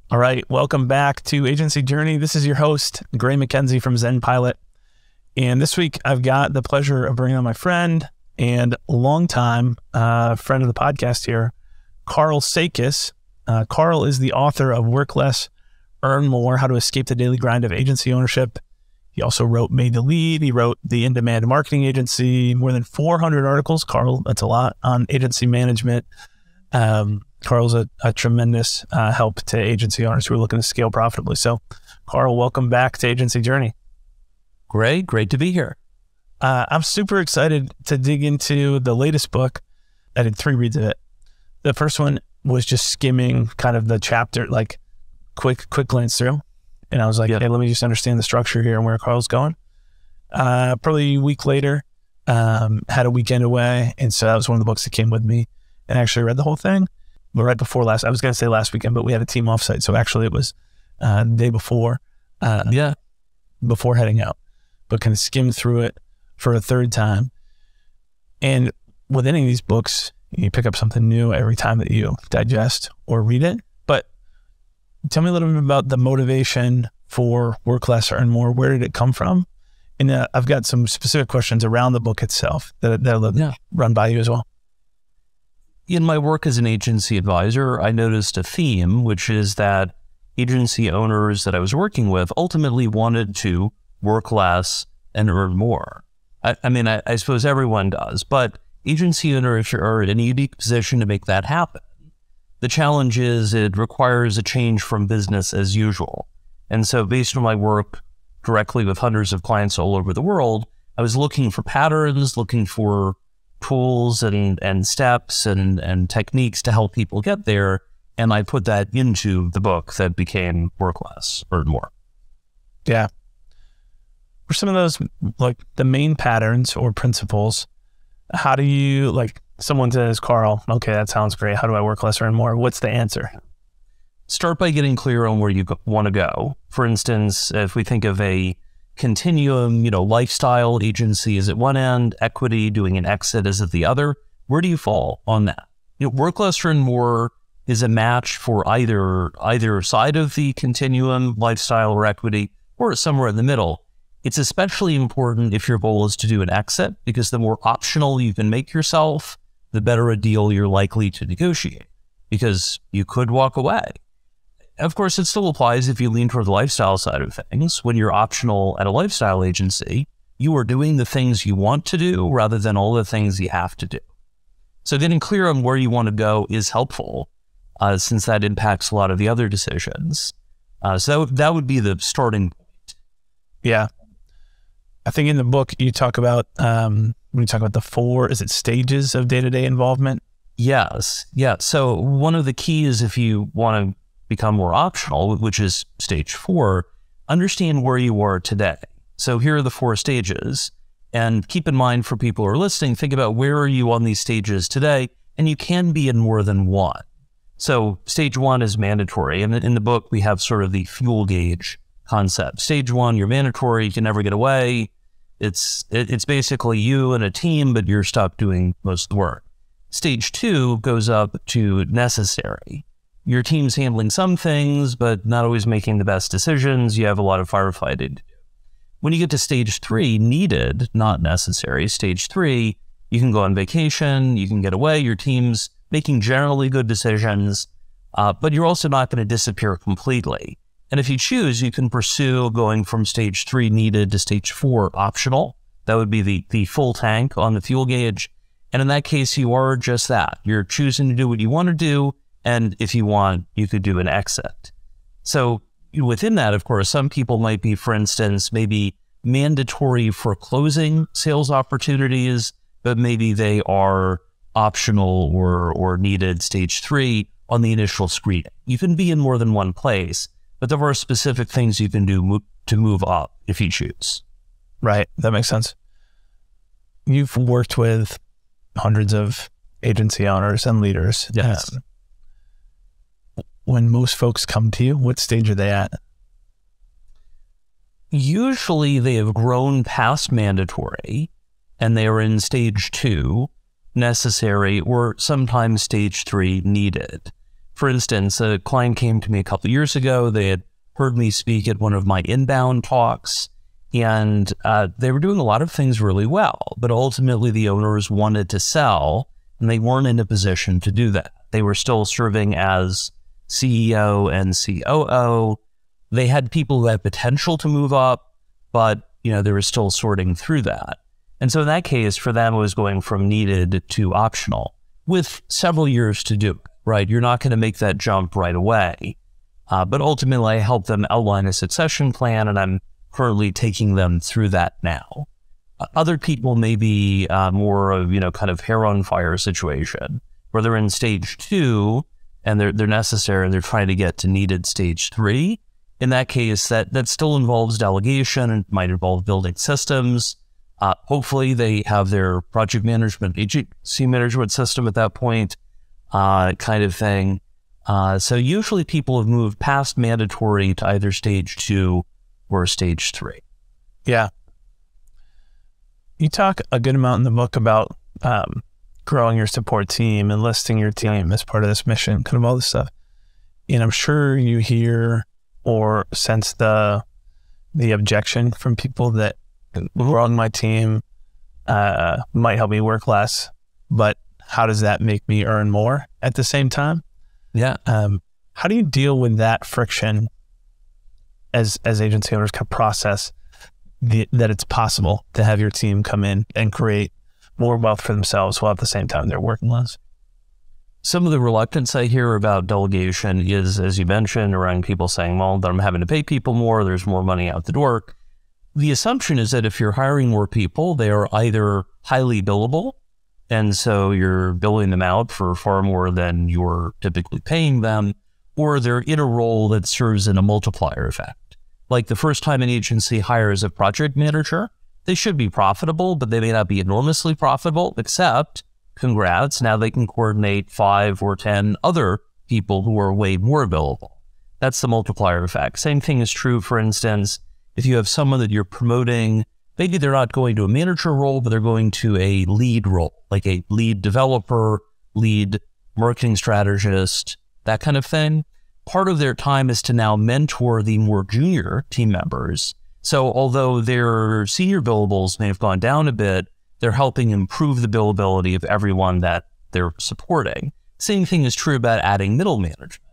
All right, welcome back to Agency Journey. This is your host, Gray MacKenzie from Zen Pilot. And this week, I've got the pleasure of bringing on my friend and longtime friend of the podcast here, Karl Sakas. Karl is the author of Work Less, Earn More, How to Escape the Daily Grind of Agency Ownership. He also wrote Made to Lead. He wrote The In-Demand Marketing Agency, more than 400 articles. Karl, that's a lot on agency management. Karl's a tremendous help to agency owners who are looking to scale profitably. So, Karl, welcome back to Agency Journey. Great to be here. I'm super excited to dig into the latest book. I did 3 reads of it. The first one was just skimming kind of the chapter, like quick glance through. And I was like, hey, let me just understand the structure here and where Karl's going. Probably a week later, had a weekend away. And so that was one of the books that came with me and actually read the whole thing. But right before I was going to say last weekend, but we had a team offsite. So actually it was the day before, before heading out, but kind of skimmed through it for a third time. And with any of these books, you pick up something new every time that you digest or read it. But tell me a little bit about the motivation for Work Less, Earn More. Where did it come from? And I've got some specific questions around the book itself that run by you as well. In my work as an agency advisor, I noticed a theme, which is that agency owners that I was working with ultimately wanted to work less and earn more. I suppose everyone does, but agency owners are in a unique position to make that happen. The challenge is it requires a change from business as usual. And so based on my work directly with hundreds of clients all over the world, I was looking for patterns, looking for tools and steps and techniques to help people get there. And I put that into the book that became Work Less, Earn More. Yeah. For some of those, like the main patterns or principles, how do you, like someone says, Karl, okay, that sounds great. How do I work less, earn more? What's the answer? Start by getting clear on where you want to go. For instance, if we think of a continuum, lifestyle agency is at one end, equity, doing an exit is at the other. Where do you fall on that? Work less, earn more is a match for either side of the continuum, lifestyle or equity, or somewhere in the middle. It's especially important if your goal is to do an exit, because the more optional you can make yourself, the better a deal you're likely to negotiate, because you could walk away. Of course, it still applies if you lean toward the lifestyle side of things. When you're optional at a lifestyle agency, you are doing the things you want to do rather than all the things you have to do. So getting clear on where you want to go is helpful, since that impacts a lot of the other decisions. So that would be the starting point. Yeah. I think in the book you talk about, when you talk about the 4, is it stages of day-to-day involvement? Yes. Yeah. So one of the keys, if you want to become more optional, which is stage 4, understand where you are today. So here are the 4 stages. And keep in mind, for people who are listening, think about where are you on these stages today, and you can be in more than one. So stage 1 is mandatory. And in the book, we have sort of the fuel gauge concept. Stage 1, you're mandatory, you can never get away. It's basically you and a team, but you're stuck doing most of the work. Stage 2 goes up to necessary. Your team's handling some things, but not always making the best decisions. You have a lot of firefighting to do. When you get to stage 3, needed, not necessary, stage 3, you can go on vacation, you can get away, your team's making generally good decisions, but you're also not going to disappear completely. And if you choose, you can pursue going from stage 3 needed to stage 4 optional. That would be the full tank on the fuel gauge. And in that case, you are just that. You're choosing to do what you want to do. And if you want, you could do an exit. So within that, of course, some people might be, for instance, maybe mandatory for closing sales opportunities, but maybe they are optional or needed stage 3 on the initial screening. You can be in more than one place, but there are specific things you can do to move up if you choose. Right. That makes sense. You've worked with hundreds of agency owners and leaders. Yes. When most folks come to you, what stage are they at? Usually they have grown past mandatory and they are in stage 2, necessary, or sometimes stage 3, needed. For instance, a client came to me a couple of years ago. They had heard me speak at one of my inbound talks, and they were doing a lot of things really well, but ultimately the owners wanted to sell, and they weren't in a position to do that. They were still serving as CEO and COO. They had people who had potential to move up, but they were still sorting through that. And so in that case, for them, it was going from needed to optional with several years to do, right? You're not going to make that jump right away. But ultimately, I help them outline a succession plan, and I'm currently taking them through that now. Other people may be more of, kind of hair on fire situation, where they're in stage 2 and they're necessary and they're trying to get to needed stage 3. In that case, that still involves delegation and might involve building systems. Hopefully they have their project management, agency management system at that point, kind of thing. So usually people have moved past mandatory to either stage 2 or stage 3. Yeah. You talk a good amount in the book about growing your support team, enlisting your team as part of this mission, kind of all this stuff. And I'm sure you hear or sense the objection from people that growing my team might help me work less, but how does that make me earn more at the same time? Yeah. How do you deal with that friction as agency owners kind of process that it's possible to have your team come in and create more wealth for themselves while at the same time they're working less? Some of the reluctance I hear about delegation is, as you mentioned, around people saying, well, I'm having to pay people more, there's more money out the door. The assumption is that if you're hiring more people, they are either highly billable, and so you're billing them out for far more than you're typically paying them, or they're in a role that serves in a multiplier effect. Like the first time an agency hires a project manager, they should be profitable, but they may not be enormously profitable, except, congrats, now they can coordinate 5 or 10 other people who are way more billable. That's the multiplier effect. Same thing is true, for instance, if you have someone that you're promoting, maybe they're not going to a manager role, but they're going to a lead role, like a lead developer, lead marketing strategist, that kind of thing. Part of their time is to now mentor the more junior team members. So although their senior billables may have gone down a bit, they're helping improve the billability of everyone that they're supporting. Same thing is true about adding middle management,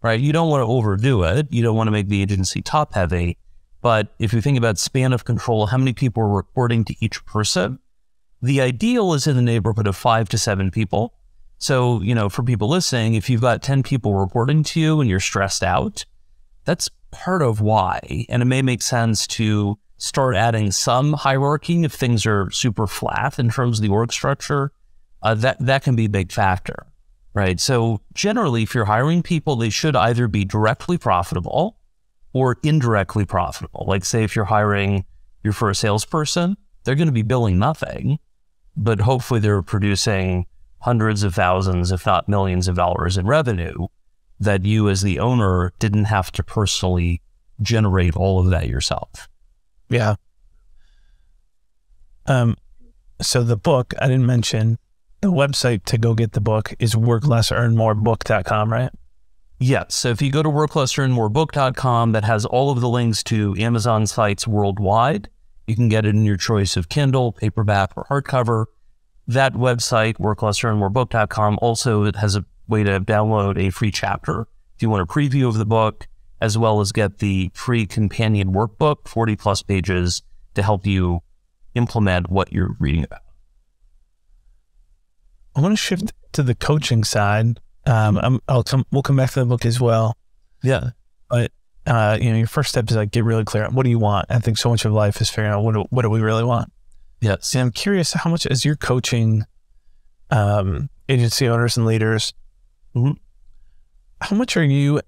right? You don't want to overdo it. You don't want to make the agency top heavy. But if you think about span of control, how many people are reporting to each person, the ideal is in the neighborhood of 5 to 7 people. So, for people listening, if you've got 10 people reporting to you and you're stressed out, that's part of why. And it may make sense to start adding some hierarchy if things are super flat in terms of the org structure. That can be a big factor, right? So generally, if you're hiring people, they should either be directly profitable or indirectly profitable. Like say if you're hiring your first salesperson, they're going to be billing nothing, but hopefully they're producing hundreds of thousands, if not millions of dollars in revenue that you as the owner didn't have to personally generate all of that yourself. Yeah. So the book, I didn't mention, the website to go get the book is worklessearnmorebook.com, right? Yes. So if you go to worklessearnmorebook.com, that has all of the links to Amazon sites worldwide. You can get it in your choice of Kindle, paperback, or hardcover. That website, worklessearnmorebook.com, also it has a way to download a free chapter if you want a preview of the book, as well as get the free companion workbook, 40 plus pages, to help you implement what you're reading about. I want to shift to the coaching side. We'll come back to the book as well. Yeah. But, your first step is like, get really clear on what do you want? I think so much of life is figuring out what do we really want? Yes. And I'm curious, how much as you're coaching agency owners and leaders, how much are you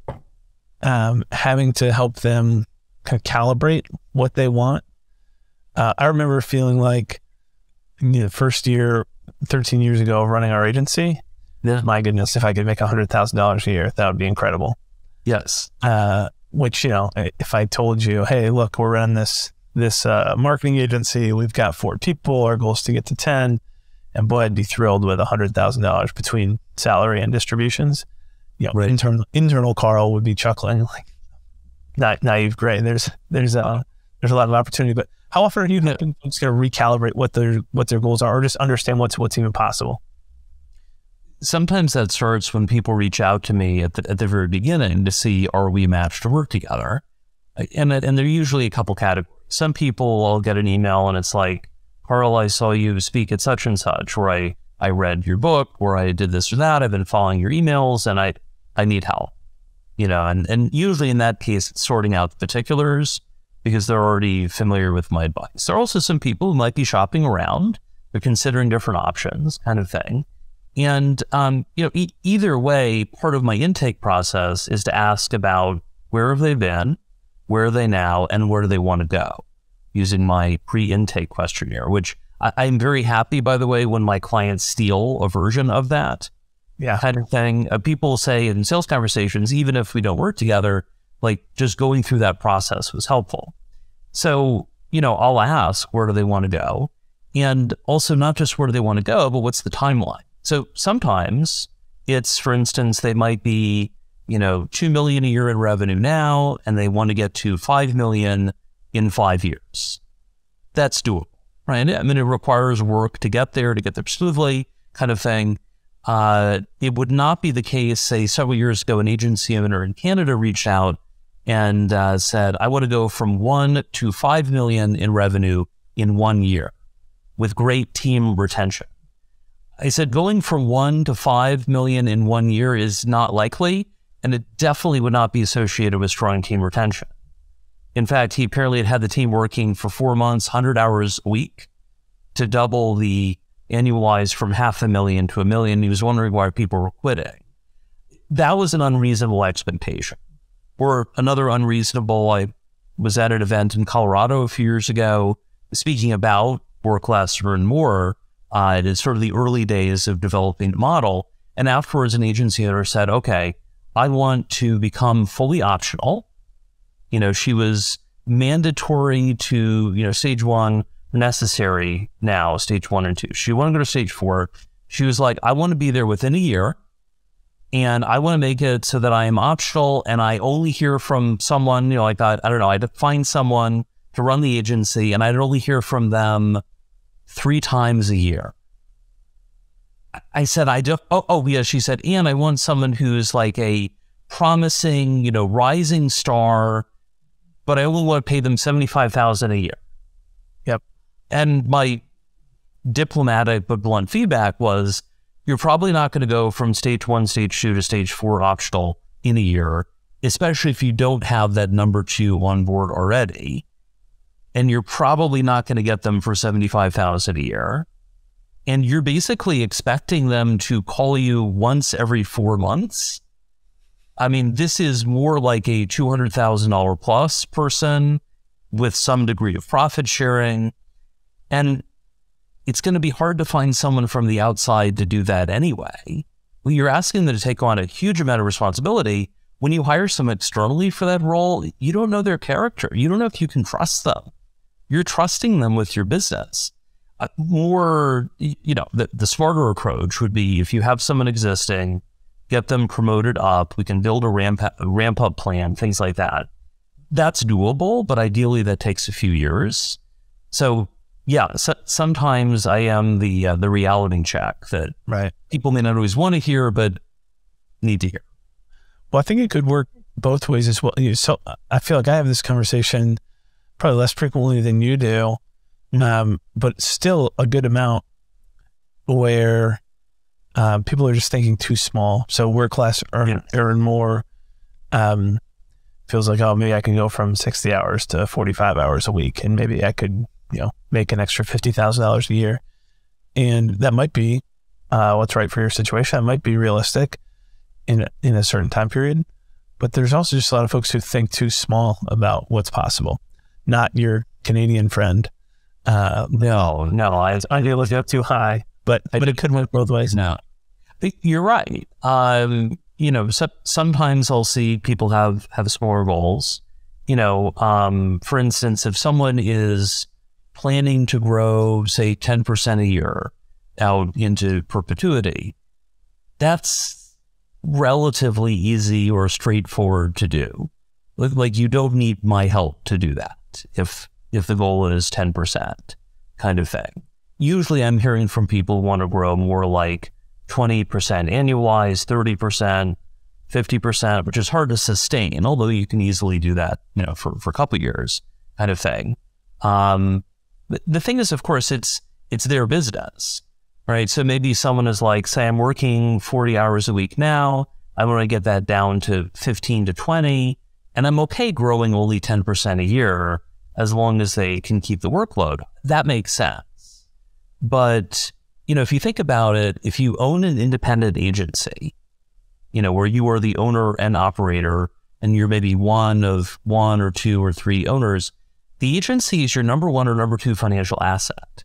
having to help them kind of calibrate what they want? I remember feeling like the first year, 13 years ago, running our agency, my goodness, if I could make $100,000 a year, that would be incredible. Yes. Which, if I told you, hey, look, we're running this marketing agency, we've got 4 people, our goal is to get to 10, and boy, I'd be thrilled with $100,000 between salary and distributions. internal Karl would be chuckling like, naive Gray. There's a lot of opportunity, but how often are you helping folks to recalibrate what their goals are, or just understand what's even possible? Sometimes that starts when people reach out to me at the very beginning to see, are we matched to work together? And there are usually a couple categories. Some people will get an email and it's like, Karl, I saw you speak at such and such, or I read your book, or I did this or that. I've been following your emails and I need help. And usually in that case, it's sorting out the particulars because they're already familiar with my advice. There are also some people who might be shopping around. They're considering different options, kind of thing. And, either way, part of my intake process is to ask about where have they been, where are they now, and where do they want to go, using my pre-intake questionnaire, which I'm very happy, by the way, when my clients steal a version of that. Yeah, kind of thing. People say in sales conversations, even if we don't work together, like just going through that process was helpful. So, I'll ask, where do they want to go? And also not just where do they want to go, but what's the timeline? So sometimes it's, for instance, they might be, $2 million a year in revenue now, and they want to get to $5 million in 5 years. That's doable, right? I mean, it requires work to get there smoothly, kind of thing. It would not be the case, say, several years ago, an agency owner in Canada reached out and said, I want to go from 1 to 5 million in revenue in 1 year with great team retention. I said, going from 1 to 5 million in 1 year is not likely, and it definitely would not be associated with strong team retention. In fact, he apparently had the team working for 4 months, 100 hours a week to double the annualized from $500,000 to $1 million. He was wondering why people were quitting. That was an unreasonable expectation. Or another unreasonable, I was at an event in Colorado a few years ago, speaking about work less, earn more. It is sort of the early days of developing the model. And afterwards, an agency owner said, okay, I want to become fully optional. She was mandatory to, stage 1, necessary now, stage 1 and 2. She wanted to go to stage 4. She was like, I want to be there within a year, and I want to make it so that I am optional, and I only hear from someone, I had to find someone to run the agency, and I'd only hear from them 3 times a year. I said, yeah, she said, and I want someone who's like a promising, rising star, but I only want to pay them $75,000 a year. Yep. And my diplomatic but blunt feedback was, you're probably not going to go from stage 1, stage 2 to stage 4 optional in a year, especially if you don't have that number 2 on board already. And you're probably not going to get them for $75,000 a year. And you're basically expecting them to call you once every 4 months. I mean, this is more like a $200,000 plus person with some degree of profit sharing. And it's going to be hard to find someone from the outside to do that anyway. Well, you're asking them to take on a huge amount of responsibility. When you hire someone externally for that role, you don't know their character. You don't know if you can trust them. You're trusting them with your business. The smarter approach would be, if you have someone existing, get them promoted up. We can build a ramp up plan, things like that. That's doable, but ideally that takes a few years. So yeah, sometimes I am the reality check that people may not always want to hear, but need to hear. Well, I think it could work both ways as well. So I feel like I have this conversation probably less frequently than you do, but still a good amount, where people are just thinking too small. So work less, earn more. Feels like, oh, maybe I can go from 60 hours to 45 hours a week, and maybe I could, make an extra $50,000 a year. And that might be what's right for your situation. That might be realistic in a certain time period. But there's also just a lot of folks who think too small about what's possible. Not your Canadian friend. No, I do look up too high, but it could work both ways. No, you're right. Sometimes I'll see people have smaller goals. For instance, if someone is planning to grow, say, 10% a year out into perpetuity, that's relatively easy or straightforward to do. Like you don't need my help to do that if the goal is 10% kind of thing. Usually I'm hearing from people who want to grow more like 20% annualized, 30%, 50%, which is hard to sustain, although you can easily do that, for a couple of years kind of thing. The thing is, of course, it's their business, right? So maybe someone is like, say, I'm working 40 hours a week now. I want to get that down to 15 to 20, and I'm okay growing only 10% a year as long as they can keep the workload. That makes sense. But, if you think about it, if you own an independent agency, where you are the owner and operator, and you're maybe one of one or two or three owners, the agency is your number one or number two financial asset.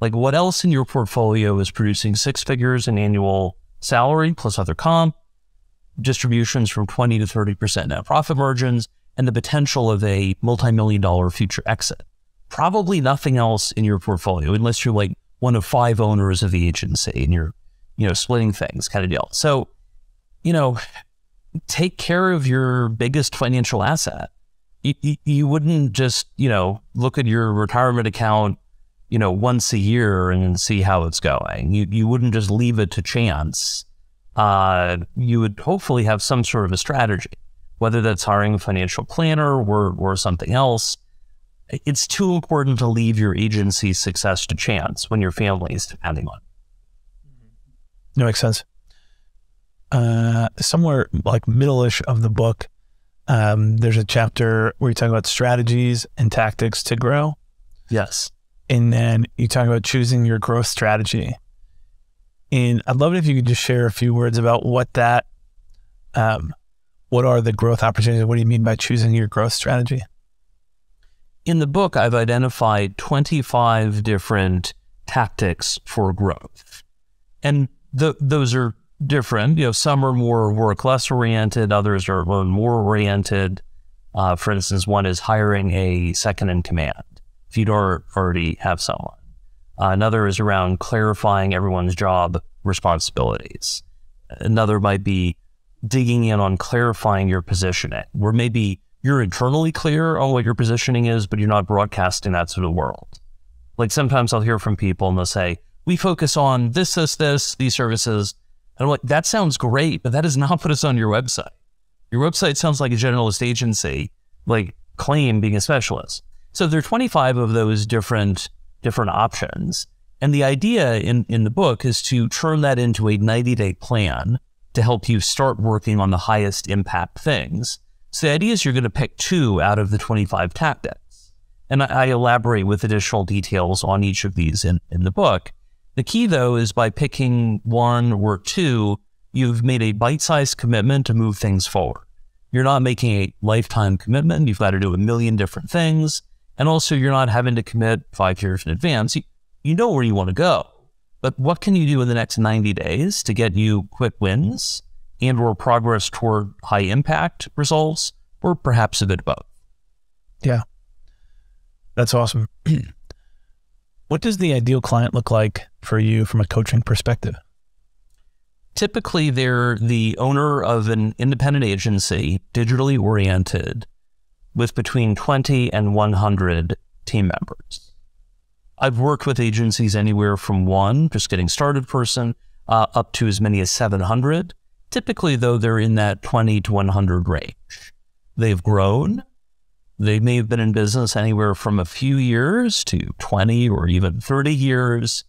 Like, what else in your portfolio is producing 6 figures in annual salary plus other comp, distributions from 20 to 30% net profit margins, and the potential of a multi-million-dollar future exit? Probably nothing else in your portfolio, unless you're like one of 5 owners of the agency and you're, splitting things kind of deal. So, take care of your biggest financial asset. You wouldn't just, look at your retirement account, once a year and see how it's going. You wouldn't just leave it to chance. You would hopefully have some sort of a strategy, whether that's hiring a financial planner or something else. It's too important to leave your agency's success to chance when your family is depending on it. That makes sense. Somewhere like middle-ish of the book, there's a chapter where you talk about strategies and tactics to grow. Yes. And then you talk about choosing your growth strategy. And I'd love it if you could just share a few words about what are the growth opportunities? What do you mean by choosing your growth strategy? In the book, I've identified 25 different tactics for growth. And those are different. Some are more work less oriented, others are more oriented. For instance, one is hiring a second in command if you don't already have someone. Another is around clarifying everyone's job responsibilities. Another might be digging in on clarifying your positioning, where maybe you're internally clear on what your positioning is, but you're not broadcasting that to the world. Like sometimes I'll hear from people and they'll say, we focus on this, these services. And I'm like, that sounds great, but that does not put us on your website. Your website sounds like a generalist agency, like claim being a specialist. So there are 25 of those different options. And the idea in the book is to turn that into a 90-day plan to help you start working on the highest impact things. So the idea is you're going to pick 2 out of the 25 tactics. And I elaborate with additional details on each of these in the book. The key, though, is by picking 1 or 2, you've made a bite-sized commitment to move things forward. You're not making a lifetime commitment. You've got to do a million different things. And also, you're not having to commit 5 years in advance. You know where you want to go. But what can you do in the next 90 days to get you quick wins and or progress toward high-impact results, or perhaps a bit of both? Yeah. That's awesome. What does the ideal client look like for you from a coaching perspective? Typically, they're the owner of an independent agency, digitally oriented, with between 20 and 100 team members. I've worked with agencies anywhere from 1, just getting started person, up to as many as 700. Typically, though, they're in that 20 to 100 range. They've grown. They may have been in business anywhere from a few years to 20 or even 30 years,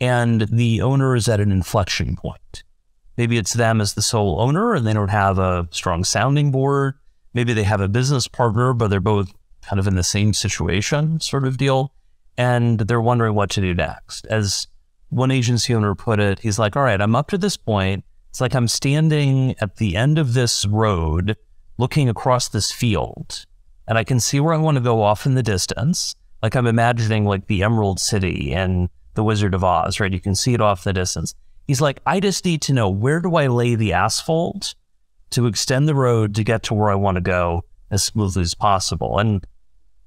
and the owner is at an inflection point. Maybe it's them as the sole owner and they don't have a strong sounding board. Maybe they have a business partner, but they're both kind of in the same situation sort of deal, and they're wondering what to do next. As one agency owner put it, he's like, all right, I'm up to this point. It's like I'm standing at the end of this road looking across this field, and I can see where I want to go off in the distance. Like I'm imagining like the Emerald City and the Wizard of Oz, right? You can see it off in the distance. He's like, I just need to know, where do I lay the asphalt to extend the road to get to where I want to go as smoothly as possible? And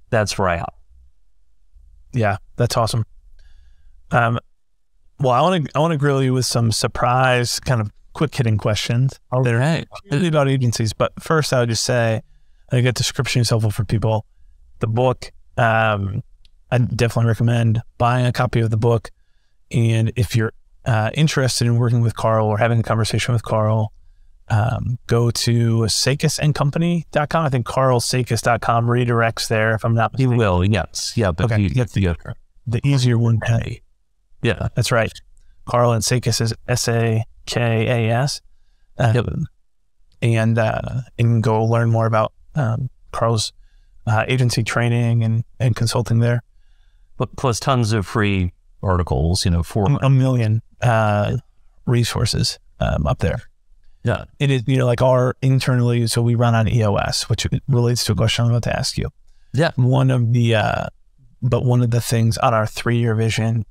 that's where I help. Yeah, that's awesome. Well, I want to grill you with some surprise kind of quick hitting questions. Okay. They're really about agencies. But first, I would just say, I think a description is helpful for people. The book, I definitely recommend buying a copy of the book. And if you're interested in working with Karl or having a conversation with Karl, go to sakasandcompany.com. I think karlsakas.com redirects there, if I'm not mistaken. He will, yes. Yeah, but Okay. that's the The easier one, pay. Yeah. That's right. Karl and Sakas is Sakas. Yep. And go learn more about Karl's agency training and consulting there. But plus tons of free articles, for A million resources up there. yeah. It is, like our internally, so we run on EOS, which relates to a question I'm about to ask you. Yeah. One of the things on our 3-year vision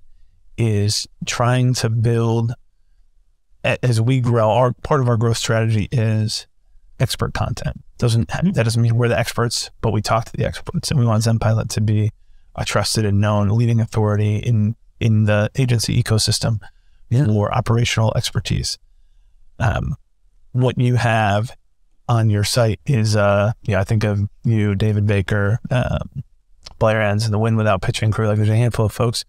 is trying to build, as we grow, part of our growth strategy is expert content. That doesn't mean we're the experts, but we talk to the experts, and we want ZenPilot to be a trusted and known leading authority in the agency ecosystem for operational expertise. What you have on your site is, I think of you, David Baker, Blair Enns, and the Win Without Pitching crew. Like, there's a handful of folks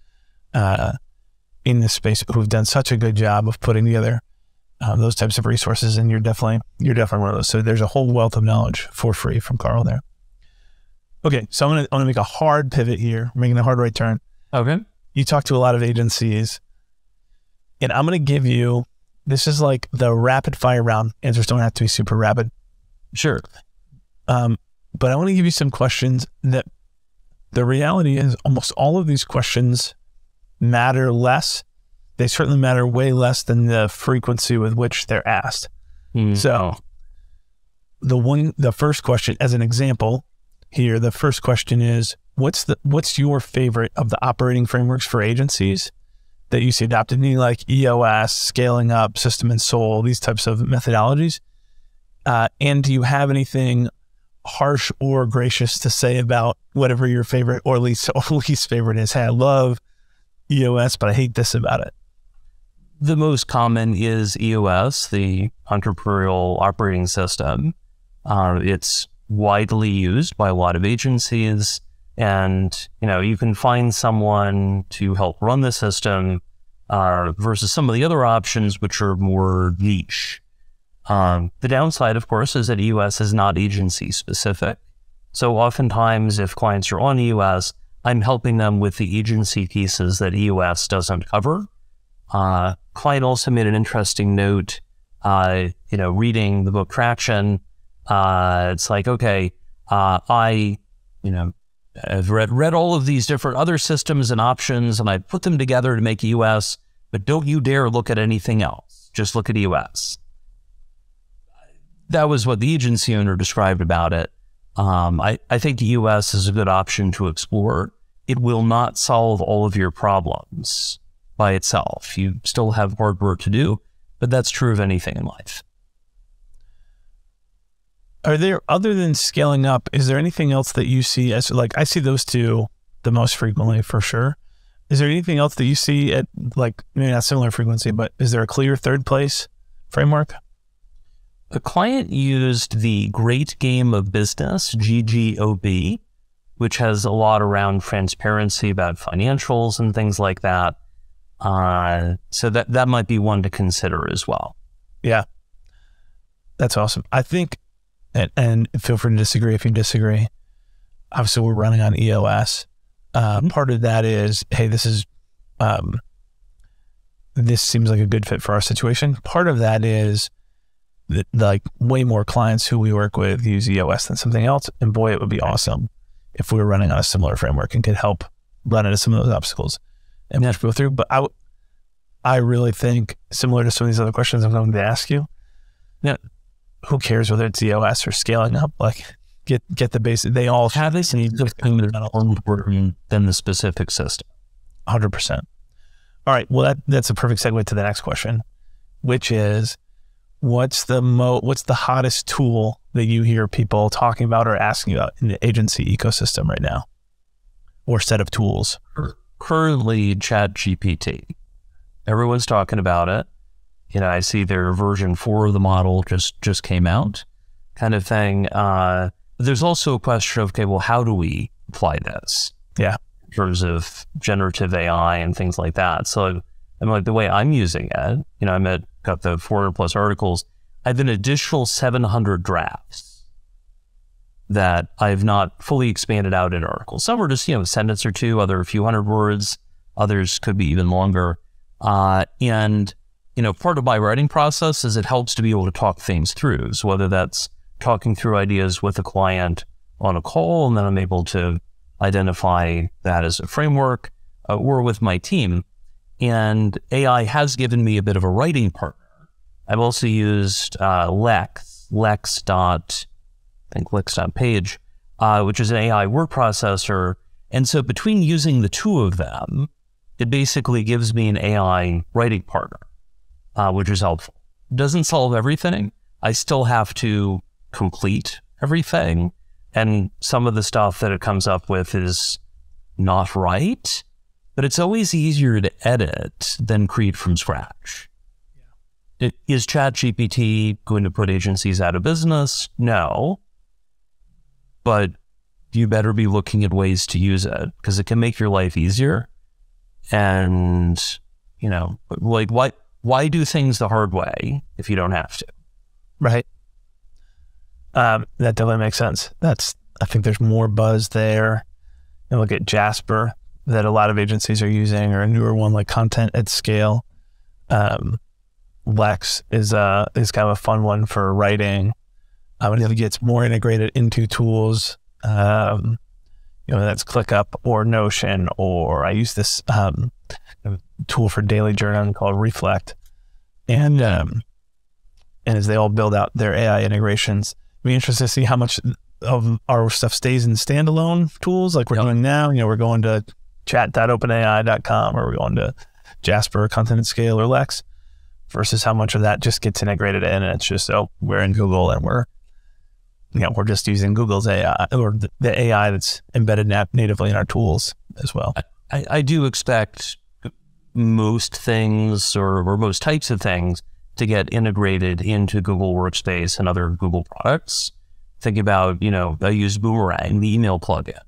in this space who've done such a good job of putting together those types of resources, and you're definitely one of those. So there's a whole wealth of knowledge for free from Karl there. Okay, so I'm gonna make a hard pivot here, making a hard right turn. Okay. You talk to a lot of agencies, and I'm gonna give you, this is like the rapid fire round. Answers don't have to be super rapid. Sure. But I want to give you some questions that the reality is almost all of these questions matter less. They certainly matter way less than the frequency with which they're asked. So the first question, as an example here, the first question is, what's your favorite of the operating frameworks for agencies that you see adopted? Meaning like EOS, scaling up, system and soul, these types of methodologies. And do you have anything harsh or gracious to say about whatever your favorite or least favorite is? Hey, I love EOS, but I hate this about it. The most common is EOS, the entrepreneurial operating system. It's widely used by a lot of agencies, and you can find someone to help run the system versus some of the other options, which are more niche. The downside, of course, is that EOS is not agency specific. So oftentimes, if clients are on EOS, I'm helping them with the agency pieces that EOS doesn't cover. Client also made an interesting note, reading the book Traction. It's like, okay, I've read all of these different other systems and options, and I put them together to make EOS, but don't you dare look at anything else. Just look at EOS. That was what the agency owner described about it. I think EOS is a good option to explore. It will not solve all of your problems by itself. You still have hard work to do, but that's true of anything in life. Are there, other than scaling up, is there anything else that you see as, like, I see those two the most frequently for sure. Is there anything else that you see at, like, maybe not similar frequency, but is there a clear third place framework? A client used the Great Game of Business, GGOB, which has a lot around transparency about financials and things like that. So that might be one to consider as well. Yeah. That's awesome. I think, and feel free to disagree if you disagree. Obviously, we're running on EOS. Part of that is, hey, this seems like a good fit for our situation. Part of that is that, like, way more clients who we work with use EOS than something else. And boy, it would be awesome if we were running on a similar framework and could help run into some of those obstacles and go through. But I really think, similar to some of these other questions I'm going to ask you, who cares whether it's EOS or scaling up? Like, get the basic. They all have this need to than the specific system. 100%. All right. Well, that's a perfect segue to the next question, which is, what's the hottest tool that you hear people talking about or asking about in the agency ecosystem right now, or set of tools? Currently, ChatGPT. Everyone's talking about it. I see their version 4 of the model just came out, kind of thing. There's also a question of, okay, well, how do we apply this? Yeah. In terms of generative AI and things like that. So I'm like, the way I'm using it, got the 400 plus articles. I have an additional 700 drafts that I've not fully expanded out in articles. Some are just, a sentence or two, other a few hundred words, others could be even longer. And part of my writing process is it helps to be able to talk things through. So whether that's talking through ideas with a client on a call, and then I'm able to identify that as a framework, or with my team. And AI has given me a bit of a writing partner. I've also used Lex.page, which is an AI word processor. And so between using the two of them, it basically gives me an AI writing partner, which is helpful. Doesn't solve everything. I still have to complete everything. And some of the stuff that it comes up with is not right, but it's always easier to edit than create from scratch. Yeah. Is ChatGPT going to put agencies out of business? No, but you better be looking at ways to use it because it can make your life easier. And, like why do things the hard way if you don't have to? Right. That definitely makes sense. I think there's more buzz there. And look at Jasper that a lot of agencies are using, or a newer one like Content at Scale. Lex is kind of a fun one for writing. It gets more integrated into tools. That's ClickUp or Notion, or I use this tool for daily journaling called Reflect. And as they all build out their AI integrations, it'd be interesting to see how much of our stuff stays in standalone tools like we're doing now. We're going to chat.openai.com, or we're going to Jasper, Content at Scale, or Lex, versus how much of that just gets integrated in, and it's just, we're in Google and we're just using Google's AI, or the AI that's embedded natively in our tools as well. I do expect most things or most types of things to get integrated into Google Workspace and other Google products. Think about, I use Boomerang, the email plugin.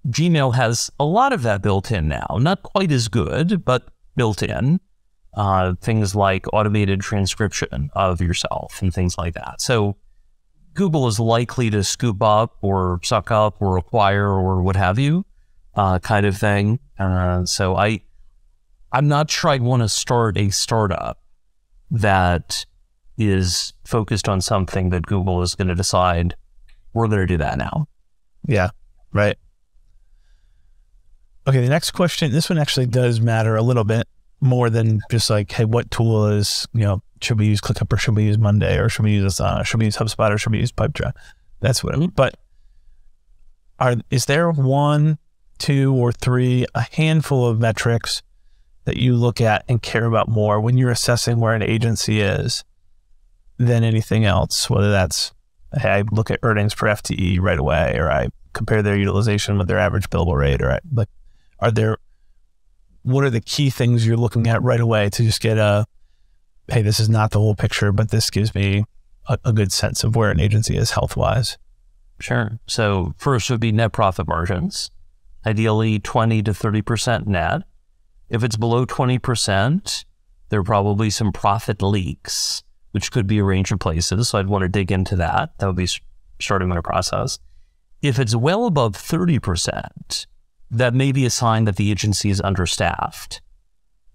Gmail has a lot of that built in now. Not quite as good, but built in. Things like automated transcription of yourself and things like that. So Google is likely to scoop up or suck up or acquire or what have you, kind of thing. So I'm not sure I'd want to start a startup that is focused on something that Google is going to decide we're going to do that now. Yeah, right. Okay, the next question, this one actually does matter a little bit more than just like, hey, what tool is, should we use ClickUp or should we use Monday or should we use HubSpot or should we use Pipedrive? That's what I mean. But is there 1, 2, or 3, a handful of metrics that you look at and care about more when you're assessing where an agency is than anything else? Whether that's, hey, I look at earnings per FTE right away, or I compare their utilization with their average billable rate, or what are the key things you're looking at right away to just get hey, this is not the whole picture, but this gives me a good sense of where an agency is health-wise? Sure. So first would be net profit margins, ideally 20 to 30% net. If it's below 20%, there are probably some profit leaks, which could be a range of places. So I'd want to dig into that. That would be starting my process. If it's well above 30%, that may be a sign that the agency is understaffed.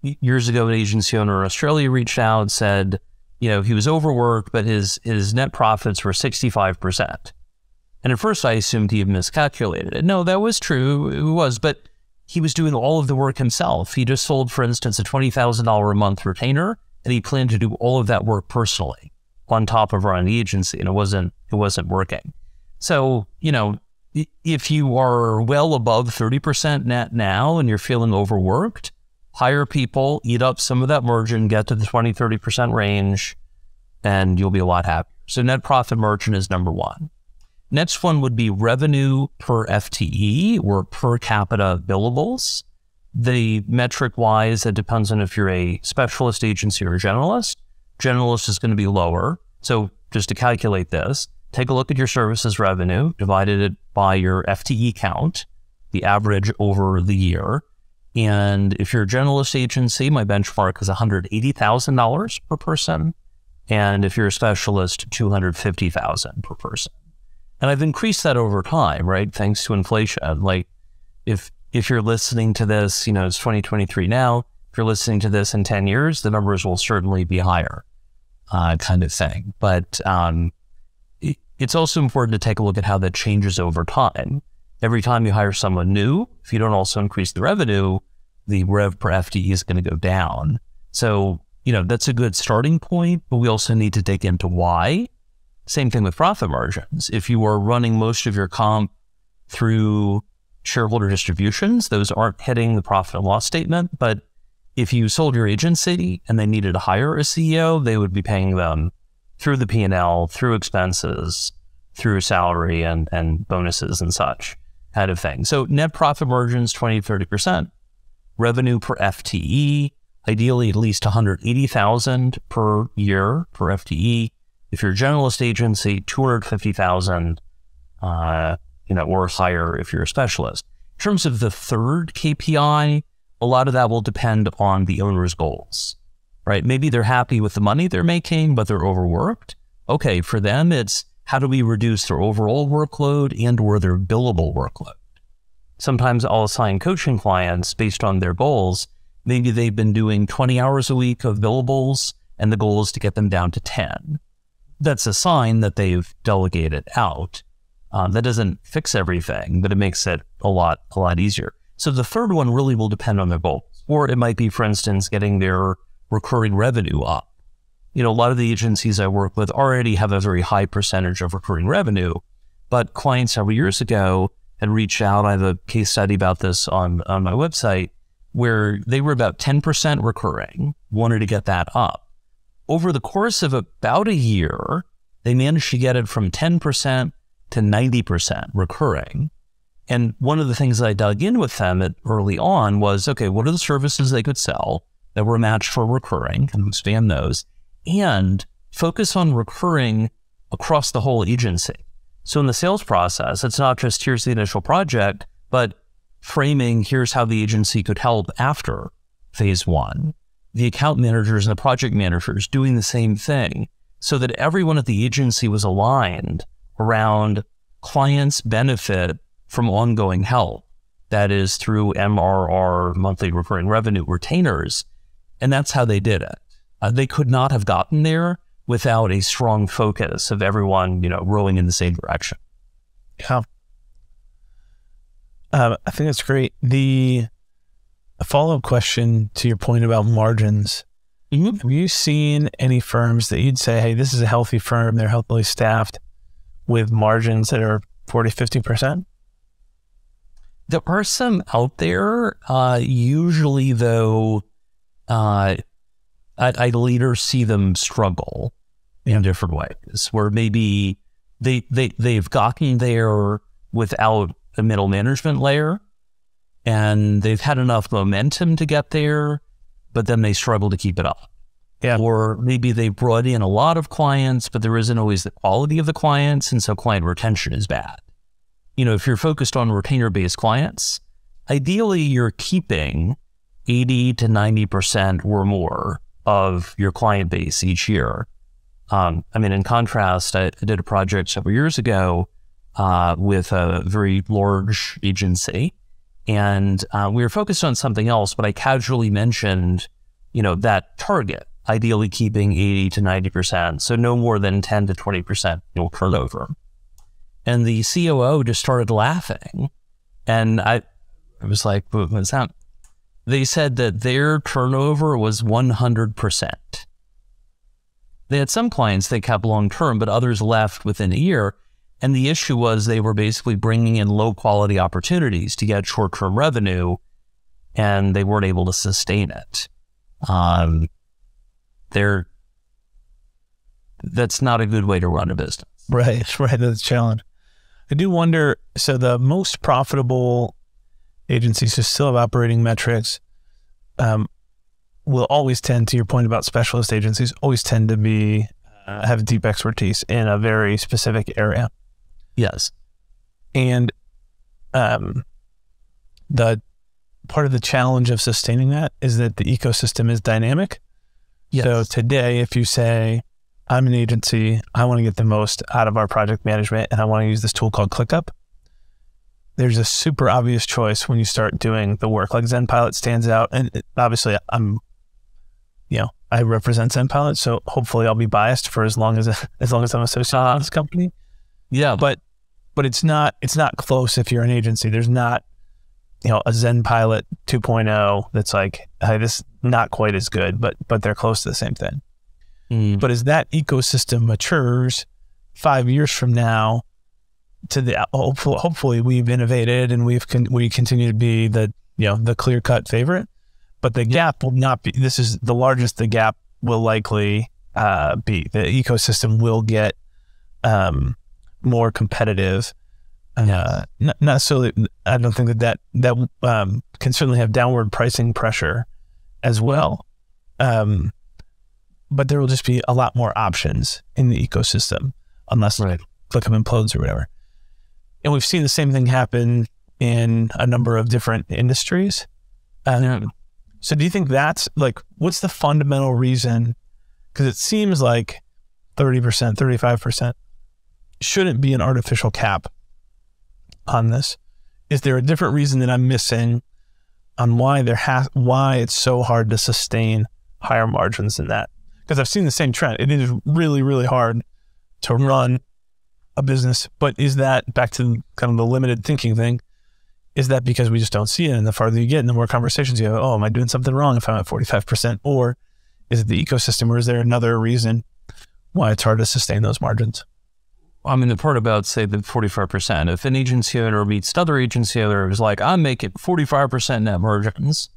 Years ago, an agency owner in Australia reached out and said, he was overworked, but his net profits were 65%. And at first I assumed he had miscalculated it. No, that was true. It was, but he was doing all of the work himself. He just sold, for instance, a $20,000 a month retainer, and he planned to do all of that work personally on top of running the agency, and it wasn't working. So, if you are well above 30% net now and you're feeling overworked, hire people, eat up some of that margin, get to the 20, 30% range, and you'll be a lot happier. So net profit margin is number one. Next one would be revenue per FTE or per capita billables. The metric wise, it depends on if you're a specialist agency or a generalist. Generalist is going to be lower. So just to calculate this, take a look at your services revenue, divided it by your FTE count, the average over the year. And if you're a generalist agency, my benchmark is $180,000 per person. And if you're a specialist, $250,000 per person. And I've increased that over time, right? Thanks to inflation. Like if you're listening to this, you know, it's 2023 now. If you're listening to this in 10 years, the numbers will certainly be higher, kind of thing. But it's also important to take a look at how that changes over time. Every time you hire someone new, if you don't also increase the revenue, the rev per FTE is going to go down. So, you know, that's a good starting point, but we also need to dig into why. Same thing with profit margins. If you are running most of your comp through shareholder distributions, those aren't hitting the profit and loss statement. But if you sold your agency and they needed to hire a CEO, they would be paying them through the P&L, through expenses, through salary and bonuses and such kind of thing. So net profit margins, 20 to 30%. Revenue per FTE, ideally at least $180,000 per year per FTE. If you're a generalist agency, $250,000, you know, or higher if you're a specialist. In terms of the third KPI, a lot of that will depend on the owner's goals, right? Maybe they're happy with the money they're making, but they're overworked. Okay, for them, it's how do we reduce their overall workload and or their billable workload? Sometimes I'll assign coaching clients based on their goals. Maybe they've been doing 20 hours a week of billables, and the goal is to get them down to 10. That's a sign that they've delegated out. That doesn't fix everything, but it makes it a lot easier. So the third one really will depend on their goals. Or it might be, for instance, getting their recurring revenue up. You know, a lot of the agencies I work with already have a very high percentage of recurring revenue, but clients several years ago had reached out. I have a case study about this on my website where they were about 10% recurring, wanted to get that up. Over the course of about a year, they managed to get it from 10% to 90% recurring. And one of the things that I dug in with them early on was, okay, what are the services they could sell that were matched for recurring, and expand those, and focus on recurring across the whole agency. So in the sales process, it's not just here's the initial project, but framing here's how the agency could help after phase one. The account managers and the project managers doing the same thing so that everyone at the agency was aligned around clients' benefit from ongoing help. That is through MRR, monthly recurring revenue retainers. And that's how they did it. They could not have gotten there without a strong focus of everyone, you know, rowing in the same direction. Yeah. I think that's great. A follow-up question to your point about margins. Mm-hmm. Have you seen any firms that you'd say, hey, this is a healthy firm, they're healthily staffed with margins that are 40, 50%? There are some out there. Usually, though, I later see them struggle in different ways, where maybe they've gotten there without a middle management layer, and they've had enough momentum to get there, but then they struggle to keep it up. Yeah. Or maybe they brought in a lot of clients, but there isn't always the quality of the clients, and so client retention is bad. You know, if you're focused on retainer-based clients, ideally you're keeping 80 to 90% or more of your client base each year. I mean, in contrast, I did a project several years ago with a very large agency, and we were focused on something else, but I casually mentioned, you know, that target, ideally keeping 80 to 90%, so no more than 10 to 20% you'll turnover. And the COO just started laughing. And I was like, what's that? They said that their turnover was 100%. They had some clients they kept long-term, but others left within a year. And the issue was they were basically bringing in low-quality opportunities to get short-term revenue, and they weren't able to sustain it. That's not a good way to run a business. Right, that's a challenge. I do wonder, so the most profitable agencies who still have operating metrics, will always tend, to your point about specialist agencies, always tend to be have deep expertise in a very specific area. Yes. And the part of the challenge of sustaining that is that the ecosystem is dynamic. Yes. So today, if you say, I'm an agency, I want to get the most out of our project management, and I want to use this tool called ClickUp, there's a super obvious choice when you start doing the work. Like ZenPilot stands out, and obviously I represent ZenPilot, so hopefully I'll be biased for as long as I'm associated with this company. Yeah, but it's not close if you're an agency. There's not, a ZenPilot 2.0 that's like, hey, this is not quite as good, but they're close to the same thing. But as that ecosystem matures 5 years from now, hopefully we've innovated and we continue to be the clear-cut favorite, but the gap will not be. This is the largest the gap will likely be. The ecosystem will get more competitive. Not necessarily. I don't think that can certainly have downward pricing pressure as well. But there will just be a lot more options in the ecosystem, unless ClickUp implodes or whatever. And we've seen the same thing happen in a number of different industries. So do you think that's like, what's the fundamental reason? Because it seems like 30%, 35% shouldn't be an artificial cap on this. Is there a different reason that I'm missing on why it's so hard to sustain higher margins than that? Because I've seen the same trend. It is really, really hard to run a business, but is that, back to kind of the limited thinking thing, is that because we just don't see it? And the farther you get and the more conversations you have, oh, am I doing something wrong if I'm at 45%? Or is it the ecosystem, or is there another reason why it's hard to sustain those margins? I mean, the part about, say, the 45%, if an agency owner meets another agency owner who's like, I'm making 45% net margins,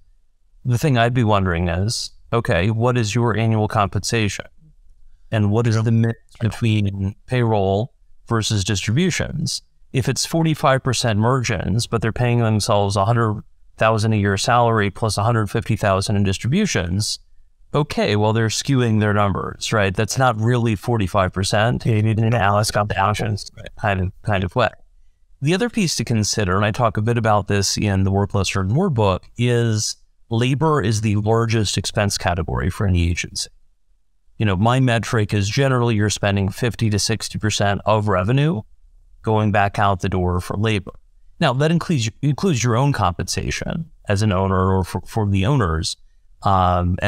the thing I'd be wondering is, okay, what is your annual compensation? And what is the mix between payroll versus distributions? If it's 45% margins, but they're paying themselves $100,000 a year salary plus $150,000 in distributions, okay, well, they're skewing their numbers, right? That's not really 45%. Yeah, you need an analysis compounds kind of way. The other piece to consider, and I talk a bit about this in the Work Less Earn More book, is labor is the largest expense category for any agency. My metric is generally you're spending 50 to 60% of revenue going back out the door for labor. Now, that includes your own compensation as an owner or for the owners, and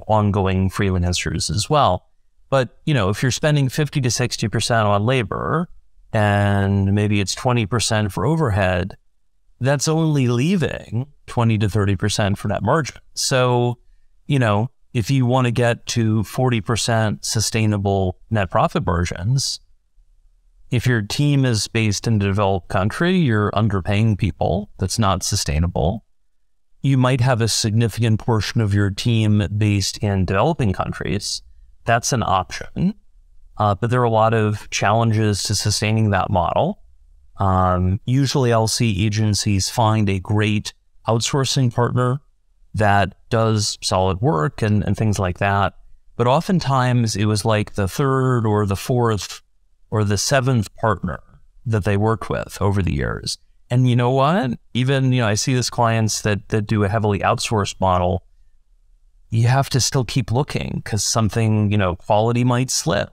ongoing freelancers as well. But if you're spending 50 to 60% on labor and maybe it's 20% for overhead, that's only leaving 20 to 30% for net margin. So, if you want to get to 40% sustainable net profit margins, if your team is based in a developed country, you're underpaying people. That's not sustainable. You might have a significant portion of your team based in developing countries. That's an option. But there are a lot of challenges to sustaining that model. Usually I'll see agencies find a great outsourcing partner that does solid work and things like that. But oftentimes it was like the third or the fourth or the seventh partner that they worked with over the years. And you know what? Even, I see these clients that do a heavily outsourced model. You have to still keep looking because something, quality might slip,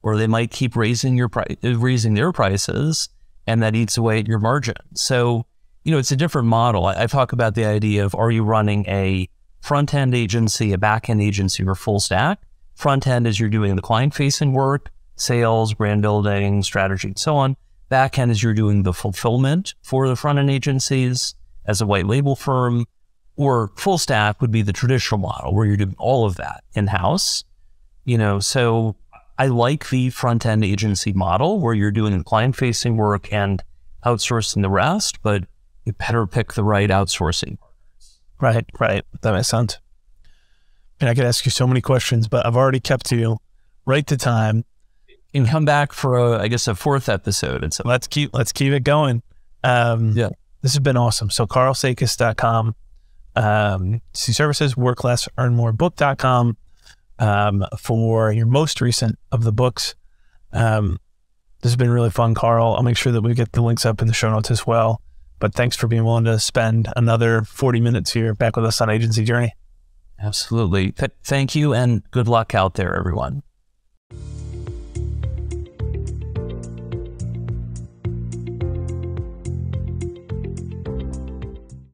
or they might keep raising their prices, and that eats away at your margin. So, it's a different model. I talk about the idea of, are you running a front-end agency, a back-end agency, or full stack? Front-end is you're doing the client-facing work, sales, brand building, strategy, and so on. Back-end is you're doing the fulfillment for the front-end agencies as a white label firm, or full stack would be the traditional model where you're doing all of that in-house. So I like the front-end agency model where you're doing the client-facing work and outsourcing the rest, but you better pick the right outsourcing partners. Right. That makes sense. And I could ask you so many questions, but I've already kept you right to time. And come back for a fourth episode. And so let's keep it going. This has been awesome. So KarlSakas.com. See services, worklessearnmorebook.com for your most recent of the books. This has been really fun, Karl. I'll make sure that we get the links up in the show notes as well. But thanks for being willing to spend another 40 minutes here back with us on Agency Journey. Absolutely. Thank you, and good luck out there, everyone.